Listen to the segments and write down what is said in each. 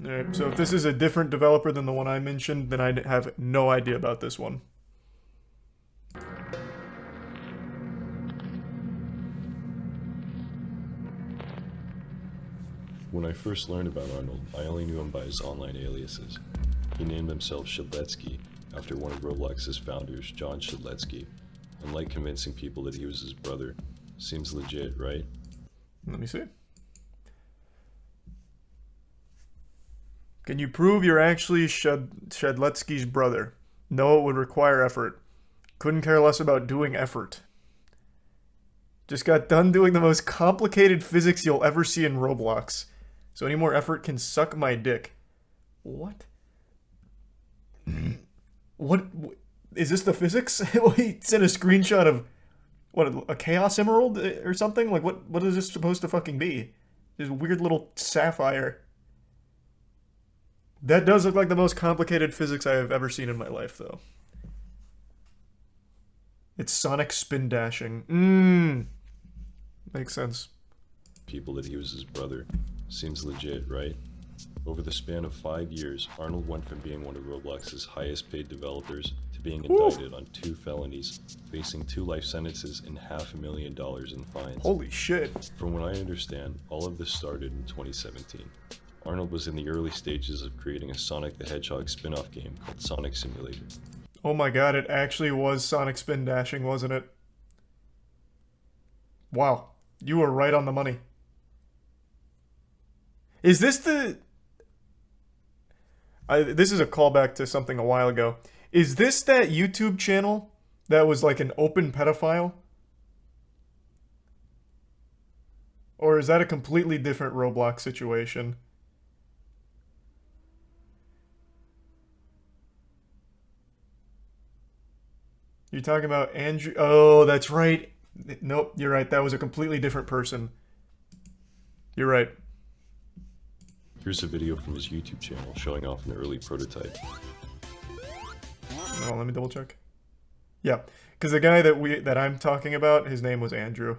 Alright, so if this is a different developer than the one I mentioned, then I have no idea about this one. When I first learned about Arnold, I only knew him by his online aliases. He named himself Shedletsky, after one of Roblox's founders, John Shedletsky, and liked convincing people that he was his brother. Seems legit, right? Let me see. Can you prove you're actually Shedletsky's brother? No, it would require effort. Couldn't care less about doing effort. Just got done doing the most complicated physics you'll ever see in Roblox. So any more effort can suck my dick. What? What? Is this the physics? He sent a screenshot of, what, a chaos emerald or something? Like, what is this supposed to fucking be? This weird little sapphire. That does look like the most complicated physics I have ever seen in my life, though. It's sonic spin dashing. Makes sense. People that he was his brother. Seems legit, right? Over the span of 5 years, Arnold went from being one of Roblox's highest paid developers to being indicted on 2 felonies, facing 2 life sentences and $500,000 in fines. Holy shit. From what I understand, all of this started in 2017. Arnold was in the early stages of creating a Sonic the Hedgehog spin-off game called Sonic Simulator. Oh my god, it actually was sonic spin dashing, wasn't it? Wow, you were right on the money. Is this the... this is a callback to something a while ago. Is this that YouTube channel that was like an open pedophile? Or is that a completely different Roblox situation? You're talking about Andrew... Oh, that's right. Nope, you're right. That was a completely different person. You're right. Here's a video from his YouTube channel showing off an early prototype. Oh, let me double check. Yeah, because the guy that I'm talking about, his name was Andrew.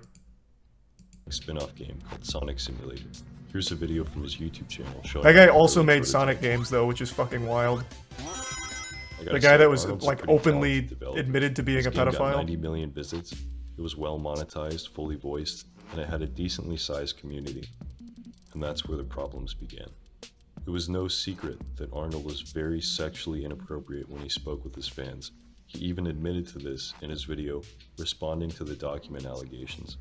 A spin-off game called Sonic Simulator. Here's a video from his YouTube channel showing That guy off an also early made prototype. Sonic games, though, which is fucking wild. I gotta The guy say, that was, Arnold's a like, pretty openly talented developer. admitted to being This a game got pedophile. 90 million visits, it was well monetized, fully voiced, and it had a decently sized community. And that's where the problems began. It was no secret that Arnold was very sexually inappropriate when he spoke with his fans. He even admitted to this in his video, responding to the document allegations.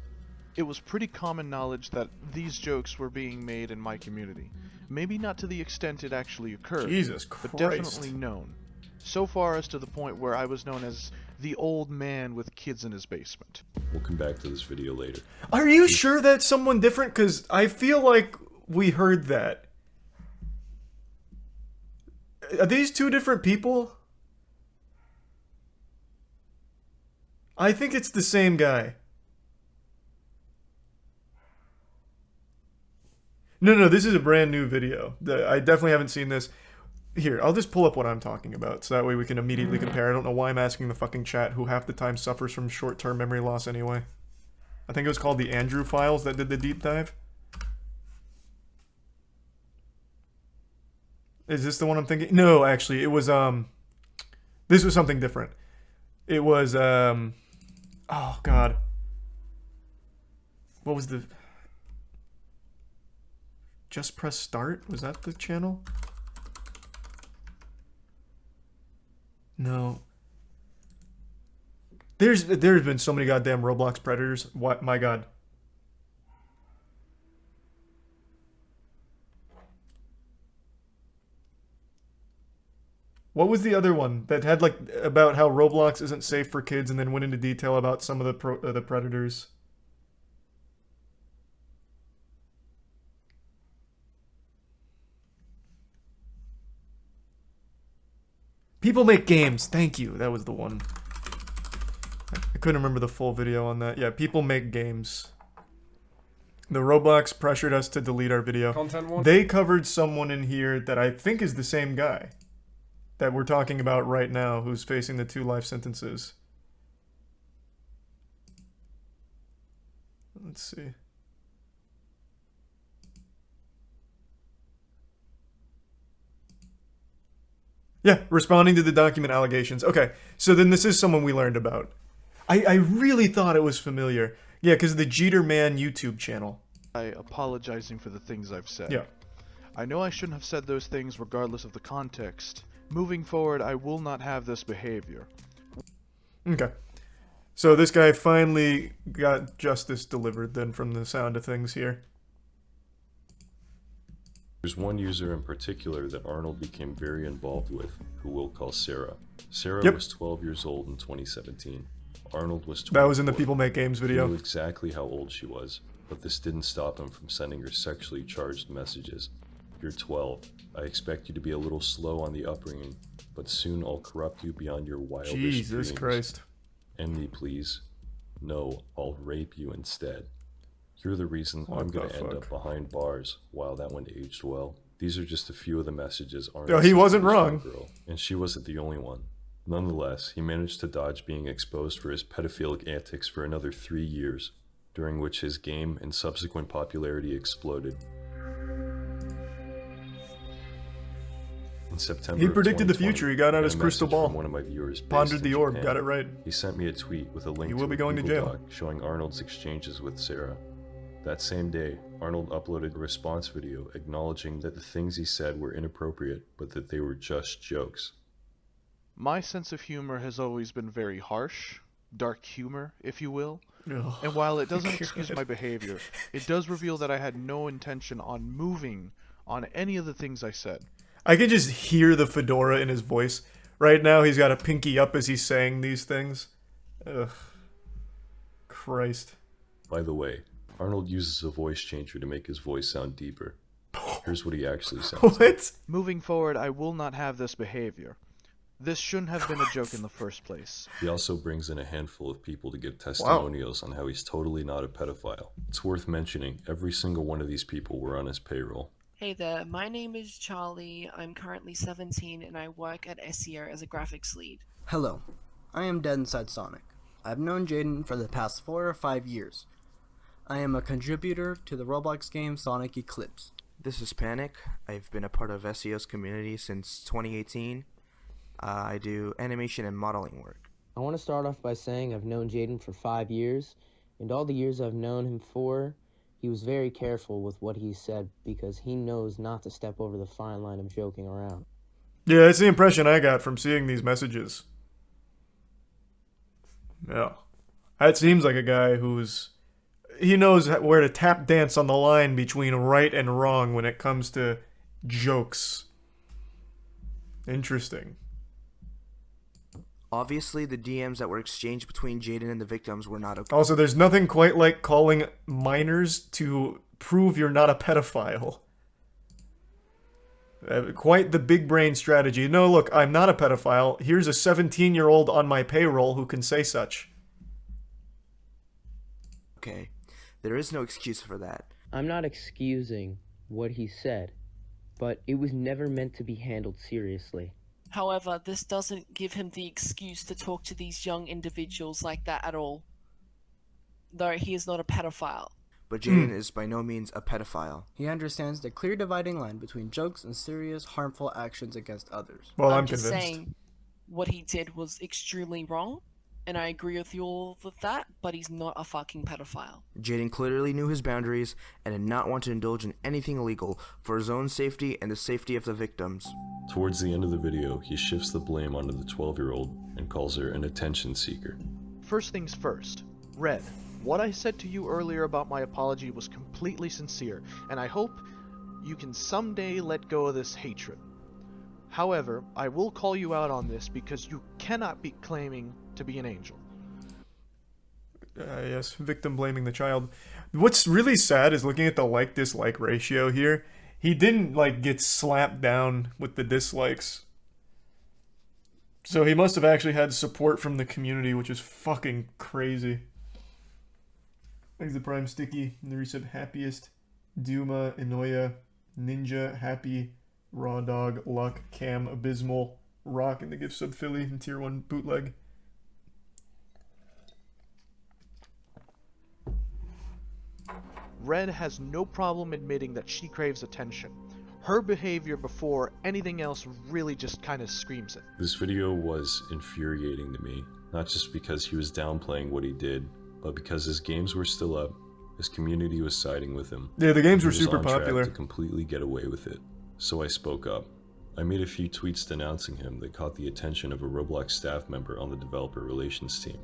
It was pretty common knowledge that these jokes were being made in my community. Maybe not to the extent it actually occurred, Jesus but Christ. definitely known. So far as to the point where I was known as the old man with kids in his basement. We'll come back to this video later. Are you sure that's someone different? Because I feel like we heard that. Are these 2 different people? I think it's the same guy. No, this is a brand new video. I definitely haven't seen this. Here, I'll just pull up what I'm talking about, so that way we can immediately compare. I don't know why I'm asking the fucking chat, who half the time suffers from short-term memory loss anyway. I think it was called the Andrew Files that did the deep dive. Is this the one I'm thinking? No, actually, it was, this was something different. It was, oh, God. What was the... Just Press Start? Was that the channel? No. There's been so many goddamn Roblox predators. What? My God. What was the other one that had like about how Roblox isn't safe for kids, and then went into detail about some of the predators? People make games. Thank you. That was the one. I couldn't remember the full video on that. Yeah, people make games. The Roblox pressured us to delete our video. Content one? They covered someone in here that I think is the same guy that we're talking about right now, who's facing the 2 life sentences. Let's see. Yeah, responding to the document allegations. Okay, so then this is someone we learned about. I really thought it was familiar. Yeah, because of the Jeter Man YouTube channel. By apologizing for the things I've said. Yeah. I know I shouldn't have said those things regardless of the context. Moving forward, I will not have this behavior. Okay. So this guy finally got justice delivered then from the sound of things here. There's one user in particular that Arnold became very involved with, who we'll call Sarah. Sarah was 12 years old in 2017. Arnold was 24. That was in the People Make Games video. He knew exactly how old she was, but this didn't stop him from sending her sexually charged messages. You're 12. I expect you to be a little slow on the upbringing, but soon I'll corrupt you beyond your wildest Jesus dreams. Christ. End me, please. No, I'll rape you instead. You're the reason I'm gonna end up behind bars. Wow, that one aged well. These are just a few of the messages Arnold he sent wasn't to this wrong. young girl, and she wasn't the only one. Nonetheless, he managed to dodge being exposed for his pedophilic antics for another 3 years, during which his game and subsequent popularity exploded. In September He of predicted the 2020, future. He got out I his got a crystal message from ball. one of my viewers based Pondered in the orb. Japan. Got it right. He sent me a tweet with a link He to will be a going to Google jail. Doc showing Arnold's exchanges with Sarah. That same day, Arnold uploaded a response video acknowledging that the things he said were inappropriate, but that they were just jokes. My sense of humor has always been very harsh, dark humor, if you will. Ugh. And while it doesn't excuse my behavior, it does reveal that I had no intention on moving on any of the things I said. I can just hear the fedora in his voice. Right now, he's got a pinky up as he's saying these things. Ugh. Christ. By the way, Arnold uses a voice changer to make his voice sound deeper. Here's what he actually sounds like. What? Moving forward, I will not have this behavior. This shouldn't have been a joke in the first place. He also brings in a handful of people to give testimonials on how he's totally not a pedophile. It's worth mentioning, every single one of these people were on his payroll. Hey there, my name is Charlie. I'm currently 17 and I work at SEO as a graphics lead. Hello, I am Dead Inside Sonic. I've known Jaden for the past 4 or 5 years. I am a contributor to the Roblox game Sonic Eclipse. This is Panic. I've been a part of SEO's community since 2018. I do animation and modeling work. I want to start off by saying I've known Jaden for 5 years, and all the years I've known him for, he was very careful with what he said because he knows not to step over the fine line of joking around. Yeah, that's the impression I got from seeing these messages. Yeah. That seems like a guy who's... He knows where to tap dance on the line between right and wrong when it comes to jokes. Interesting. Obviously, the DMs that were exchanged between Jaden and the victims were not okay. Also, there's nothing quite like calling minors to prove you're not a pedophile. Quite the big brain strategy. No, look, I'm not a pedophile. Here's a 17-year-old on my payroll who can say such. Okay, there is no excuse for that. I'm not excusing what he said, but it was never meant to be handled seriously. However, this doesn't give him the excuse to talk to these young individuals like that at all. Though he is not a pedophile. But Jaden is by no means a pedophile. He understands the clear dividing line between jokes and serious, harmful actions against others. Well, I'm just convinced. saying what he did was extremely wrong, and I agree with you all with that, but he's not a fucking pedophile. Jaden clearly knew his boundaries and did not want to indulge in anything illegal for his own safety and the safety of the victims. Towards the end of the video, he shifts the blame onto the 12-year-old and calls her an attention seeker. First things first. Red, what I said to you earlier about my apology was completely sincere, and I hope you can someday let go of this hatred. However, I will call you out on this because you cannot be claiming to be an angel. Yes, victim blaming the child. What's really sad is looking at the like-dislike ratio here. He didn't, get slapped down with the dislikes. So he must have actually had support from the community, which is fucking crazy. Thanks to Prime Sticky, and the resub Happiest, Duma, Inoya, Ninja, Happy, Raw Dog, Luck, Cam, Abysmal, Rock, and the gift sub Philly, and Tier 1 Bootleg. Red has no problem admitting that she craves attention. Her behavior before anything else really just kind of screams it. This video was infuriating to me, not just because he was downplaying what he did, but because his games were still up, his community was siding with him. Yeah, the games He were was super on track popular. to completely get away with it. So I spoke up. I made a few tweets denouncing him that caught the attention of a Roblox staff member on the developer relations team.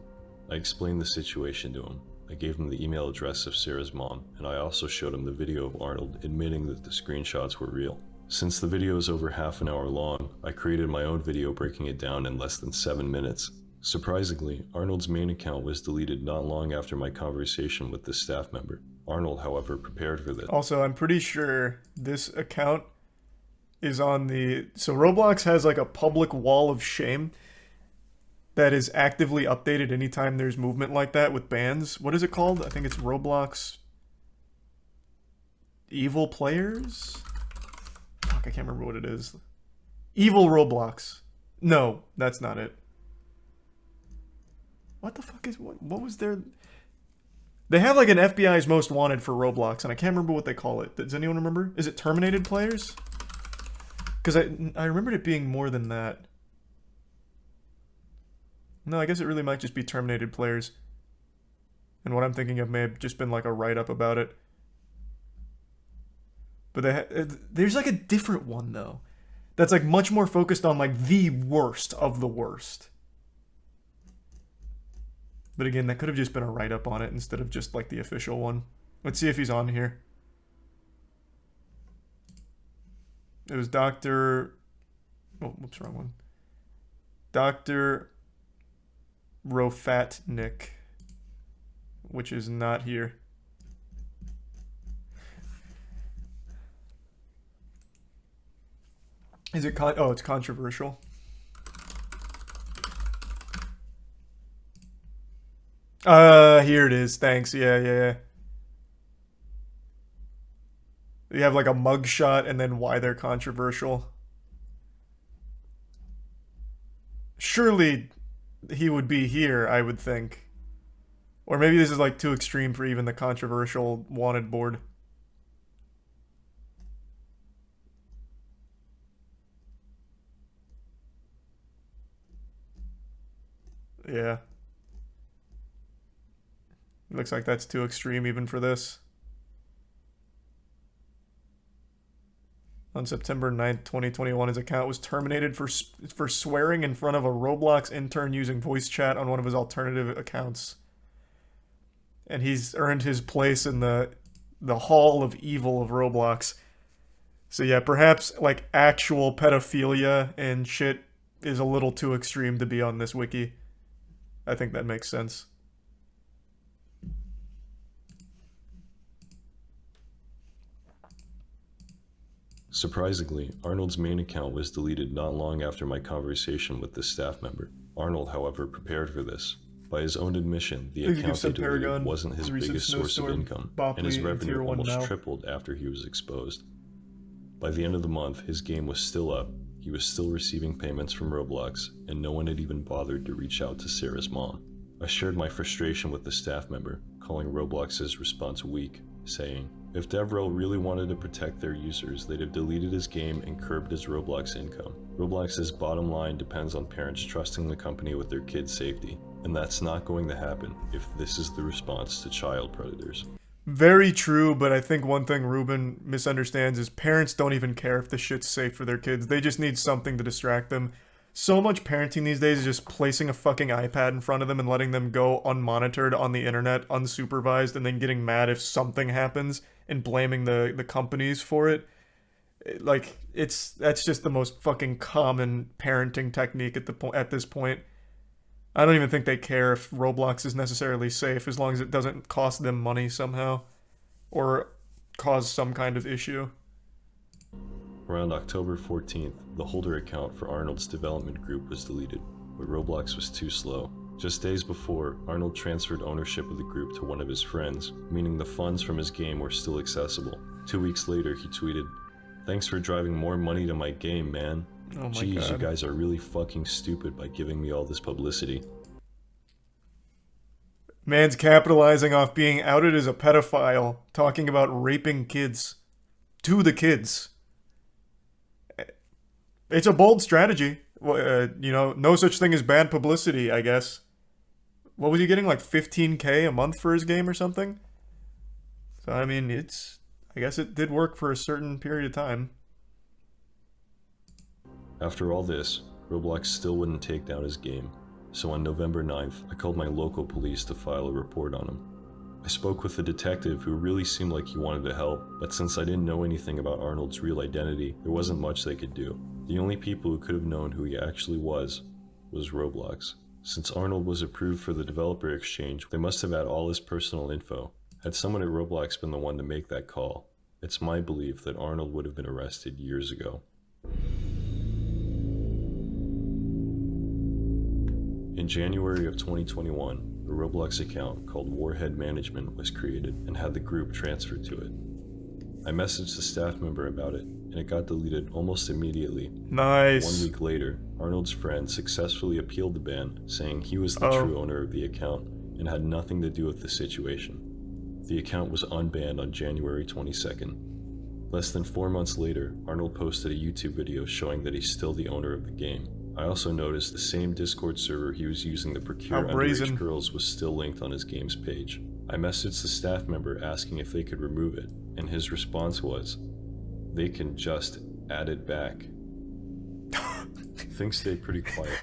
I explained the situation to him. I gave him the email address of Sarah's mom, and I also showed him the video of Arnold admitting that the screenshots were real. Since the video is over half an hour long, I created my own video breaking it down in less than 7 minutes. Surprisingly, Arnold's main account was deleted not long after my conversation with this staff member. Arnold, however, prepared for this. Also, I'm pretty sure this account is on the... So Roblox has like a public wall of shame that is actively updated anytime there's movement like that with bans. What is it called? I think it's Roblox Evil Players? Fuck, I can't remember what it is. Evil Roblox. No, that's not it. What the fuck is... What was their... They have like an FBI's Most Wanted for Roblox, and I can't remember what they call it. Does anyone remember? Is it Terminated Players? Because I remembered it being more than that. No, I guess it really might just be Terminated Players. And what I'm thinking of may have just been like a write-up about it. But there's like a different one, though. That's like much more focused on like the worst of the worst. But again, that could have just been a write-up on it instead of just like the official one. Let's see if he's on here. It was Dr. Oh, whoops, wrong one. Dr. Rofatnik, which is not here. Is it oh, it's controversial. Here it is. Thanks. Yeah. You have like a mugshot and then why they're controversial. Surely he would be here, I would think. Or maybe this is like too extreme for even the controversial wanted board. Yeah. Looks like that's too extreme even for this. On September 9th, 2021, his account was terminated for swearing in front of a Roblox intern using voice chat on one of his alternative accounts. And he's earned his place in the Hall of Evil of Roblox. So yeah, perhaps like actual pedophilia and shit is a little too extreme to be on this wiki. I think that makes sense. Surprisingly, Arnold's main account was deleted not long after my conversation with this staff member. Arnold, however, prepared for this. By his own admission, the account he deleted wasn't his biggest source of income, and his revenue almost tripled after he was exposed. By the end of the month, his game was still up, he was still receiving payments from Roblox, and no one had even bothered to reach out to Sarah's mom. I shared my frustration with the staff member, calling Roblox's response weak, saying, if DevRel really wanted to protect their users, they'd have deleted his game and curbed his Roblox income. Roblox's bottom line depends on parents trusting the company with their kids' safety, and that's not going to happen if this is the response to child predators. Very true, but I think one thing Ruben misunderstands is parents don't even care if the shit's safe for their kids. They just need something to distract them. So much parenting these days is just placing a fucking iPad in front of them and letting them go unmonitored on the internet, unsupervised, and then getting mad if something happens and blaming the companies for it. Like, that's just the most fucking common parenting technique at this point. I don't even think they care if Roblox is necessarily safe as long as it doesn't cost them money somehow or cause some kind of issue. Around October 14th, the holder account for Arnold's development group was deleted, but Roblox was too slow. Just days before, Arnold transferred ownership of the group to one of his friends, meaning the funds from his game were still accessible. 2 weeks later, he tweeted, "Thanks for driving more money to my game, man. Oh my Jeez, God. you guys are really fucking stupid by giving me all this publicity." Man's capitalizing off being outed as a pedophile, talking about raping kids. To the kids. It's a bold strategy. You know, no such thing as bad publicity, I guess. What was he getting, like 15K a month for his game or something? So, I mean, I guess it did work for a certain period of time. After all this, Roblox still wouldn't take down his game, so on November 9th, I called my local police to file a report on him. I spoke with a detective who really seemed like he wanted to help, but since I didn't know anything about Arnold's real identity, there wasn't much they could do. The only people who could have known who he actually was Roblox. Since Arnold was approved for the developer exchange, they must have had all his personal info. Had someone at Roblox been the one to make that call, it's my belief that Arnold would have been arrested years ago. In January of 2021, a Roblox account called Warhead Management was created and had the group transferred to it. I messaged the staff member about it, and it got deleted almost immediately. Nice. 1 week later, Arnold's friend successfully appealed the ban, saying he was the true owner of the account and had nothing to do with the situation. The account was unbanned on January 22nd. Less than 4 months later, Arnold posted a YouTube video showing that he's still the owner of the game. I also noticed the same Discord server he was using to procure underage girls was still linked on his game's page. I messaged the staff member asking if they could remove it, and his response was, "They can just add it back." Things stayed pretty quiet.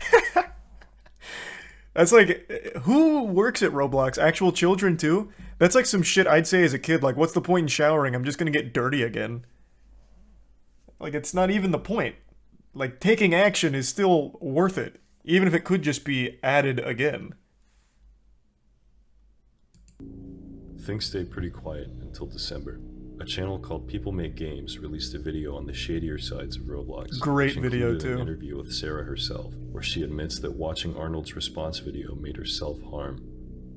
That's like, who works at Roblox? Actual children too? That's like some shit I'd say as a kid, like, what's the point in showering? I'm just gonna get dirty again. Like, it's not even the point. Like, taking action is still worth it, even if it could just be added again. Things stayed pretty quiet until December. A channel called People Make Games released a video on the shadier sides of Roblox. Great which video included too. An interview with Sarah herself, where she admits that watching Arnold's response video made her self-harm.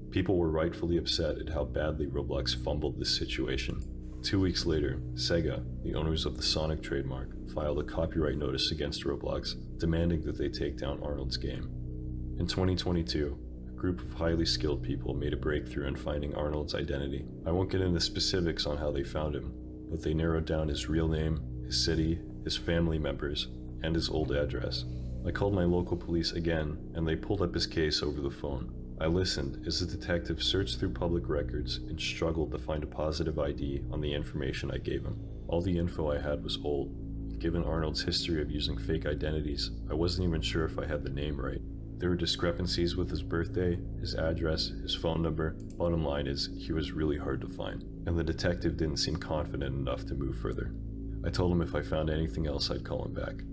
People were rightfully upset at how badly Roblox fumbled this situation. 2 weeks later, Sega, the owners of the Sonic trademark, filed a copyright notice against Roblox, demanding that they take down Arnold's game. In 2022, a group of highly skilled people made a breakthrough in finding Arnold's identity. I won't get into specifics on how they found him, but they narrowed down his real name, his city, his family members, and his old address. I called my local police again, and they pulled up his case over the phone. I listened as the detective searched through public records and struggled to find a positive ID on the information I gave him. All the info I had was old. Given Arnold's history of using fake identities, I wasn't even sure if I had the name right. There were discrepancies with his birthday, his address, his phone number. Bottom line is, he was really hard to find, and the detective didn't seem confident enough to move further. I told him if I found anything else, I'd call him back.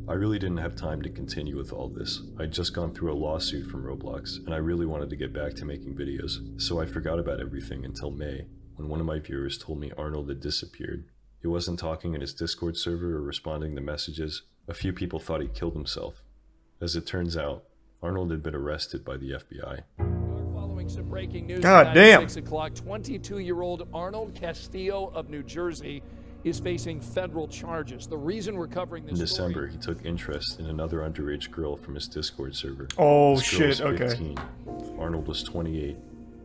I really didn't have time to continue with all this. I'd just gone through a lawsuit from Roblox, and I really wanted to get back to making videos, so I forgot about everything until May, when one of my viewers told me Arnold had disappeared. He wasn't talking in his Discord server or responding to messages. A few people thought he killed himself. As it turns out, Arnold had been arrested by the FBI. Following some breaking news God at damn. 6 o'clock, 22-year-old Arnold Castillo of New Jersey is facing federal charges. The reason we're covering this In December, he took interest in another underage girl from his Discord server. Oh This girl shit, was okay. 15. Arnold was 28.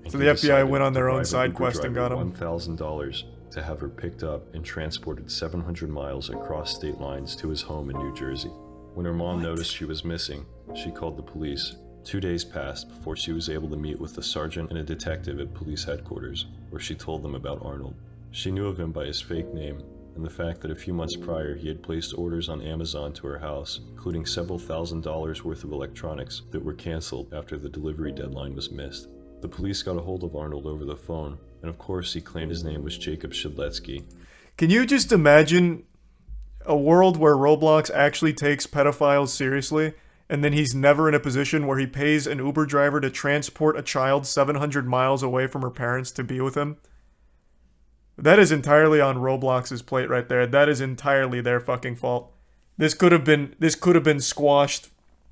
and So he the FBI decided went on to their own bribe an side Uber quest and driver got him. $1,000 to have her picked up and transported 700 miles across state lines to his home in New Jersey. When her mom noticed she was missing, she called the police. 2 days passed before she was able to meet with a sergeant and a detective at police headquarters, where she told them about Arnold. She knew of him by his fake name, and the fact that a few months prior he had placed orders on Amazon to her house, including several $1,000s worth of electronics that were canceled after the delivery deadline was missed. The police got a hold of Arnold over the phone, and of course he claimed his name was Jacob Shedletsky. Can you just imagine a world where Roblox actually takes pedophiles seriously, and then he's never in a position where he pays an Uber driver to transport a child 700 miles away from her parents to be with him? That is entirely on Roblox's plate right there. That is entirely their fucking fault. This could have been squashed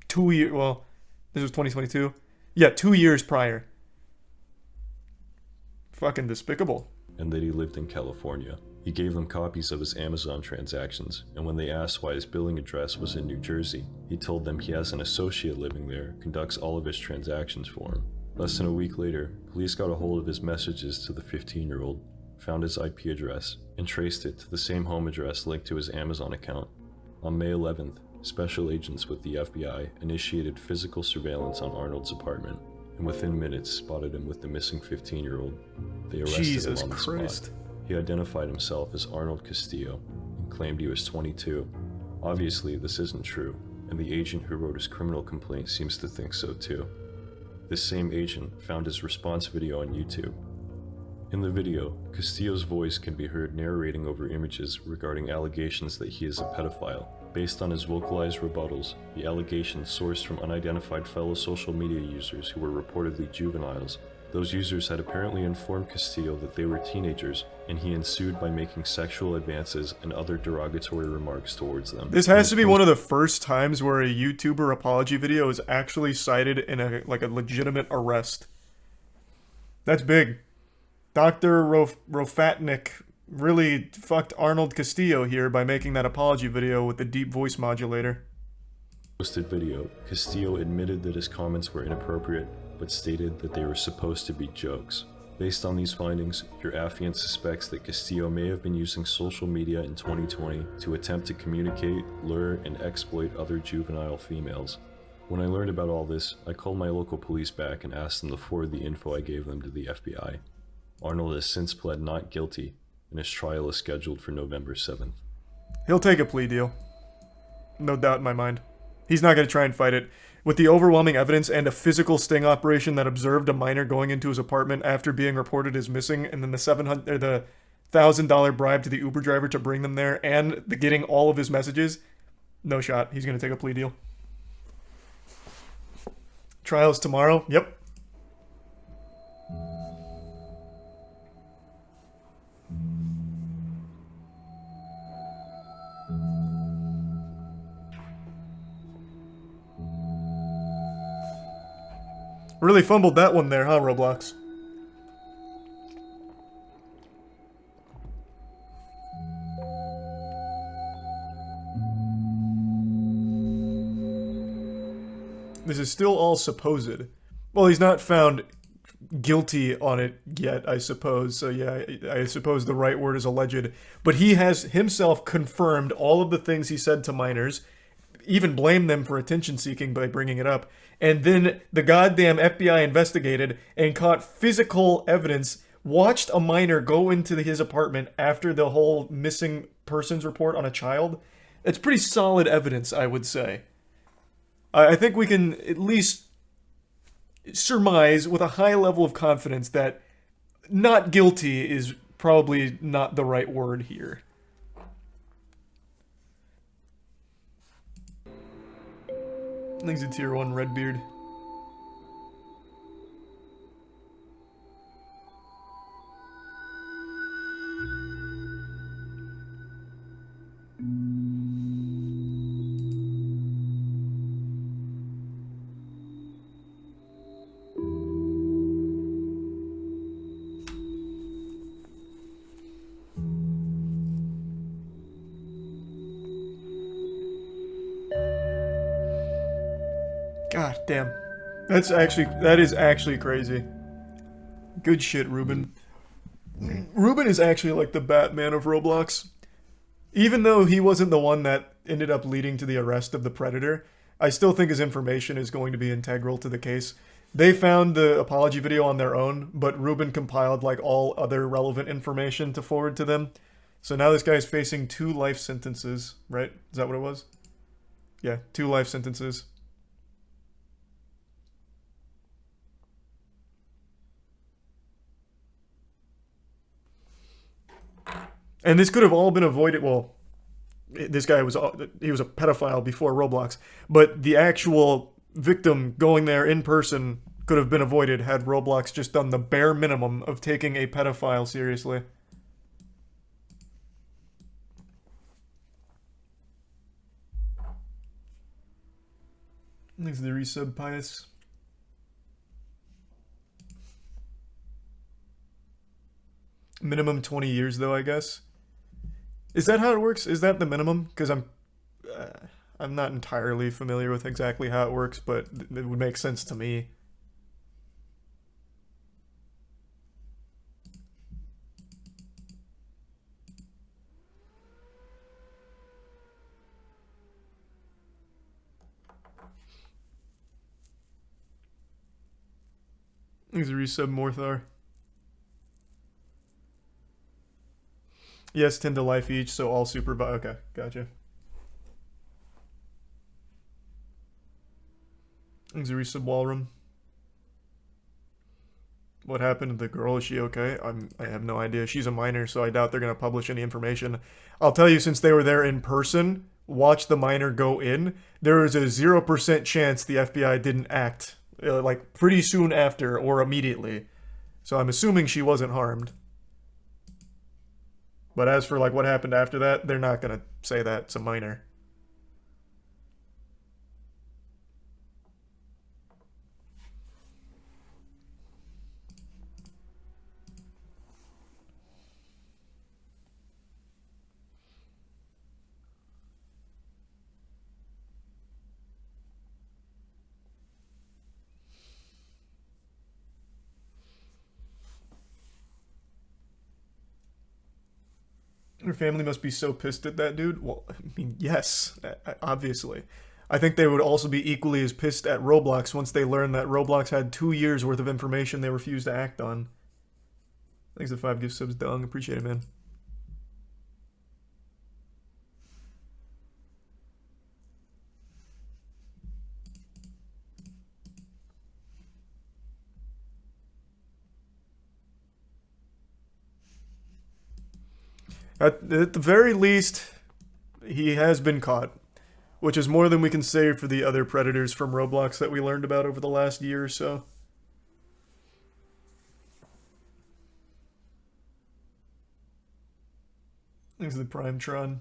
2 years. Well, this was 2022. Yeah, 2 years prior. Fucking despicable. And that he lived in California. He gave them copies of his Amazon transactions, and when they asked why his billing address was in New Jersey, he told them he has an associate living there, conducts all of his transactions for him. Less than a week later, police got a hold of his messages to the 15-year-old, found his IP address, and traced it to the same home address linked to his Amazon account. On May 11th, special agents with the FBI initiated physical surveillance on Arnold's apartment, and within minutes spotted him with the missing 15-year-old. They arrested Jesus him on the Christ. spot. He identified himself as Arnold Castillo and claimed he was 22. Obviously, this isn't true, and the agent who wrote his criminal complaint seems to think so too. This same agent found his response video on YouTube. In the video, Castillo's voice can be heard narrating over images regarding allegations that he is a pedophile. Based on his vocalized rebuttals, the allegations sourced from unidentified fellow social media users who were reportedly juveniles. Those users had apparently informed Castillo that they were teenagers, and he ensued by making sexual advances and other derogatory remarks towards them. This has to be one of the first times where a YouTuber apology video is actually cited in a legitimate arrest. That's big. Dr. Rofatnik really fucked Arnold Castillo here by making that apology video with the deep voice modulator. Posted video, Castillo admitted that his comments were inappropriate, but stated that they were supposed to be jokes. Based on these findings, your affiant suspects that Castillo may have been using social media in 2020 to attempt to communicate, lure, and exploit other juvenile females. When I learned about all this, I called my local police back and asked them to forward the info I gave them to the FBI. Arnold has since pled not guilty, and his trial is scheduled for November 7th. He'll take a plea deal. No doubt in my mind. He's not going to try and fight it. With the overwhelming evidence and a physical sting operation that observed a minor going into his apartment after being reported as missing, and then the $1,000 bribe to the Uber driver to bring them there, and getting all of his messages, no shot. He's going to take a plea deal. Trials tomorrow? Yep. Really fumbled that one there, huh, Roblox? This is still all supposed. Well, he's not found guilty on it yet, I suppose. So yeah, I suppose the right word is alleged. But he has himself confirmed all of the things he said to minors, even blamed them for attention seeking by bringing it up. And then the goddamn FBI investigated and caught physical evidence, watched a minor go into his apartment after the whole missing persons report on a child. It's pretty solid evidence, I would say. I think we can at least surmise with a high level of confidence that not guilty is probably not the right word here. I think it's a tier 1 Redbeard. God damn. That is actually crazy. Good shit, Ruben. Ruben is actually like the Batman of Roblox. Even though he wasn't the one that ended up leading to the arrest of the Predator, I still think his information is going to be integral to the case. They found the apology video on their own, but Ruben compiled like all other relevant information to forward to them. So now this guy's facing 2 life sentences, right? Is that what it was? Yeah, 2 life sentences. And this could have all been avoided. Well, this guy was a pedophile before Roblox, but the actual victim going there in person could have been avoided had Roblox just done the bare minimum of taking a pedophile seriously. Thanks to the resub, Pius. Minimum 20 years, though, I guess. Is that how it works? Is that the minimum? Because I'm not entirely familiar with exactly how it works, but it would make sense to me. Thanks a resub, Morthar. Yes, 10 to life each, so all supervised. Okay, gotcha. Thanks a resub, Walrum. What happened to the girl? Is she okay? I have no idea. She's a minor, so I doubt they're going to publish any information. I'll tell you, since they were there in person, watch the minor go in, there is a 0% chance the FBI didn't act, like, pretty soon after or immediately. So I'm assuming she wasn't harmed. But as for, like, what happened after that, they're not going to say that. It's a minor. Her family must be so pissed at that dude. Well, I mean, yes, obviously. I think they would also be equally as pissed at Roblox once they learned that Roblox had 2 years worth of information they refused to act on. Thanks for 5 gift subs, Dung. Appreciate it, man. At the very least, he has been caught, which is more than we can say for the other predators from Roblox that we learned about over the last year or so. Thanks to the Primetron.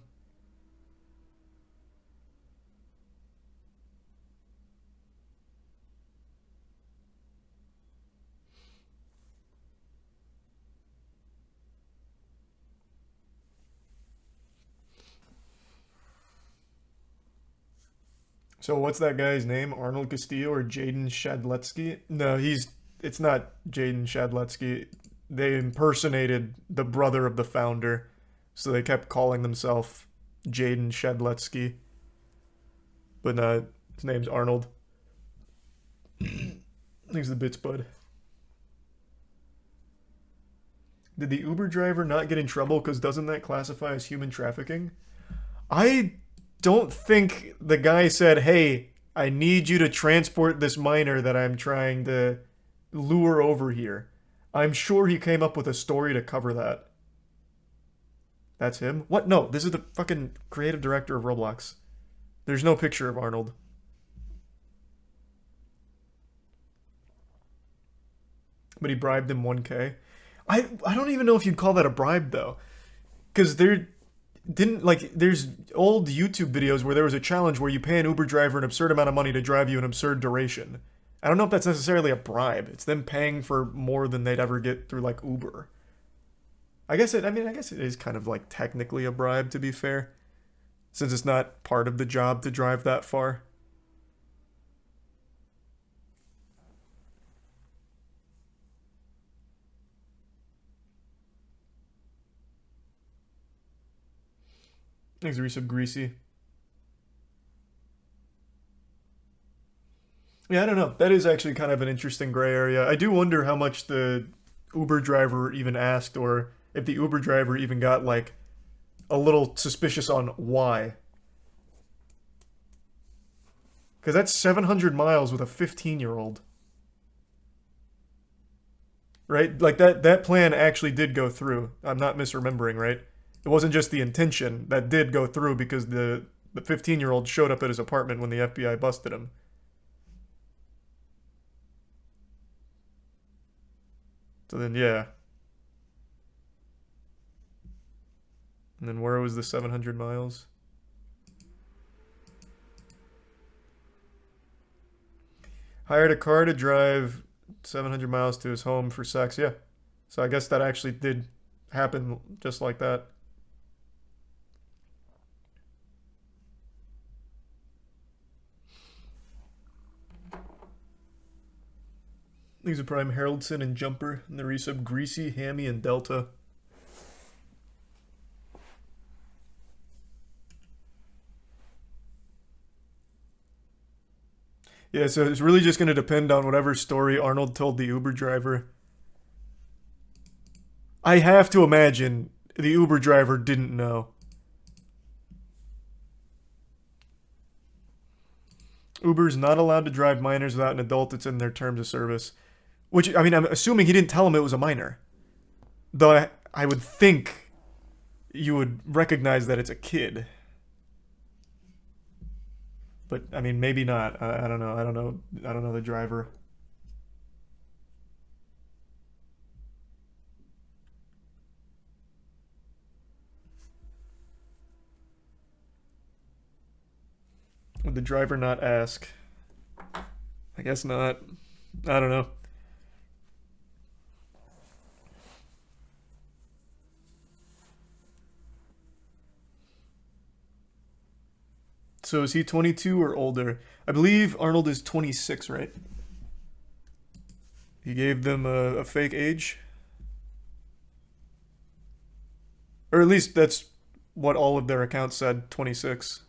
So what's that guy's name? Arnold Castillo or Jaden Shadletsky? No, it's not Jaden Shadletsky. They impersonated the brother of the founder, so they kept calling themselves Jaden Shadletsky. But his name's Arnold. Thanks to the bits, bud. Did the Uber driver not get in trouble because doesn't that classify as human trafficking? I don't think the guy said, hey, I need you to transport this minor that I'm trying to lure over here. I'm sure he came up with a story to cover that. That's him? What? No, this is the fucking creative director of Roblox. There's no picture of Arnold. But he bribed him 1K. I don't even know if you'd call that a bribe, though. Because there's old YouTube videos where there was a challenge where you pay an Uber driver an absurd amount of money to drive you an absurd duration. I don't know if that's necessarily a bribe. It's them paying for more than they'd ever get through, like, Uber. I guess it is kind of, like, technically a bribe, to be fair. Since it's not part of the job to drive that far. Thanks, resub Greasy. Yeah, I don't know. That is actually kind of an interesting gray area. I do wonder how much the Uber driver even asked, or if the Uber driver even got, like, a little suspicious on why. Because that's 700 miles with a 15-year-old. Right? Like, that plan actually did go through. I'm not misremembering, right? It wasn't just the intention. That did go through because the 15-year-old showed up at his apartment when the FBI busted him. So then, yeah. And then where was the 700 miles? Hired a car to drive 700 miles to his home for sex. Yeah. So I guess that actually did happen just like that. These are Prime Haroldson and Jumper, and the resub Greasy, Hammy, and Delta. Yeah, so it's really just going to depend on whatever story Arnold told the Uber driver. I have to imagine the Uber driver didn't know. Uber's not allowed to drive minors without an adult. It's in their terms of service. Which, I mean, I'm assuming he didn't tell him it was a minor. Though I would think you would recognize that it's a kid. But, I mean, maybe not. I don't know. I don't know the driver. Would the driver not ask? I guess not. I don't know. So is he 22 or older? I believe Arnold is 26, right? He gave them a fake age? Or at least that's what all of their accounts said, 26.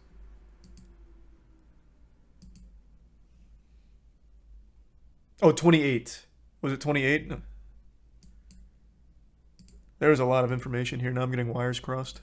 Oh, 28. Was it 28? No. There was a lot of information here. Now I'm getting wires crossed.